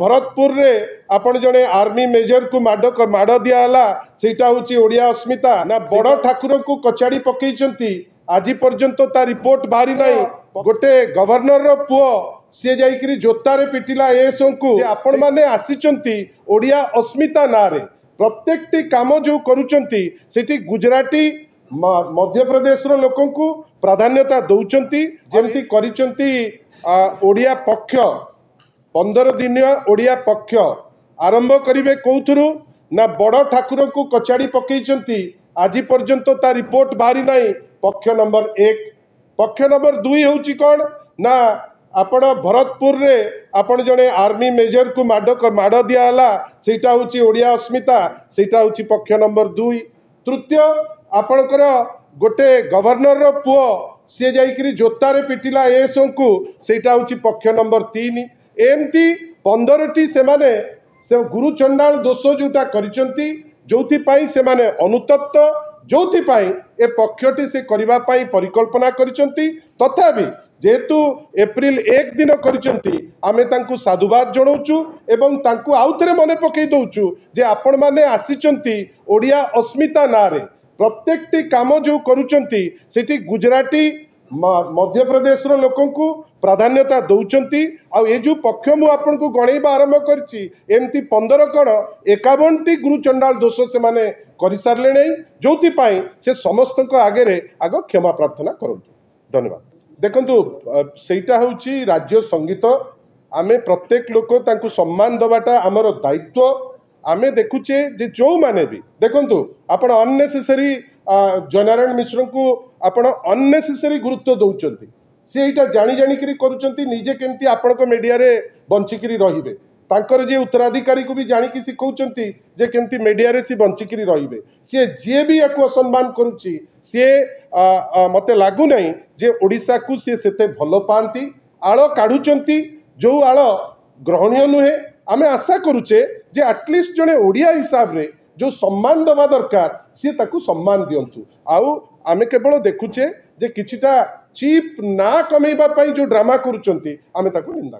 भरतपुर रे आपण जने आर्मी मेजर को माड़ दियाला सेटा होची ओडिया अस्मिता ना बड़ ठाकुर को कचाड़ी पकईचंती आज पर्यंत ता रिपोर्ट बाहरी नहीं गोटे गवर्नर रो पुओ सी जाइकरी जोतारे पिटिला एसओ को आपण माने आसीचंती ओडिया अस्मिता ना रे प्रत्येकटी काम जो करूचंती सेठी गुजराती मध्य प्रदेश रो लोकन को प्राधान्यता दौचंती जेमती करिचंती ओडिया पक्ष 15 दिनिया ओडिया पक्ष आरंभ करिवे कौथुरु ना बड़ ठाकुर को कचाड़ी पकईचंती आज पर्यंत ता रिपोर्ट बाहरी नहीं पक्ष नंबर 1 पक्ष नंबर 2 होची कोन ना आपण भरतपुर रे आपण जने आर्मी मेजर को माड़ दियाला सेटा होची ओडिया अस्मिता सेटा होची पक्ष नंबर 2 तृतीय आपणकर गोटे गवर्नर रो पुओ सी जाइकरी जोतारे पिटिला एसओ को सेटा होची पक्ष नंबर 3 एमती 15टी से गुरु चंडाल दोष जोटा करिचंती जोथि पाई से माने अनुतप्त जोथि पाई ए पक्षटी से करबा पाई परिकल्पना करिचंती तथापि जेतु एप्रिल 1 दिन करिचंती आमे तांकु साधुवाद जणाउचु एवं तांकु आउथरे मने पकई दउचु जे आपण माने आसीचंती ओडिया अस्मिता ना रे प्रत्येकटी काम जो करूचंती सेठी गुजराती मध्य प्रदेश रो लोकन को प्राधान्यता दौचंती आ ए जो पक्ष मु आपन को गणेबा आरंभ करछि एमती 15 कण 51टी गुरु चंडाल दोष से माने करि सारले नै जोथि पाई से समस्त को आगे रे आगो क्षमा प्रार्थना करंतु धन्यवाद देखंतु सेटा होछि राज्य संगीत आमे प्रत्येक लोक तांकु सम्मान दबाटा हमर दायित्व आमे देखुचे जे जो माने भी देखंतु आपण अननेसेसरी जयनारायण मिश्र को आपण अननेसेसरी गुरुत्व दौचंती से एटा जानी जानी करी करूचंती निजे केमती आपण को मीडिया रे बंचिकरी रहिबे तांकर जे उत्तराधिकारी को भी जानी की सिखौचंती जे केमती मीडिया रे सी बंचिकरी रहिबे से जे भी एको सम्मान करूची से मते लागु नहीं जे ओडिसा को से सेते भलो पांती आलो काढुचंती जो आलो ग्रहणीय नुहे आमे आशा करूचे जे एटलिस्ट जने ओडिया हिसाब रे जो सम्मान दबा दरकार सी ताकू सम्मान दियंतु आउ आमे केवल देखुचे जे किछिटा चीप ना कमेबा पई जो ड्रामा करूचंती आमे ताकू निंदा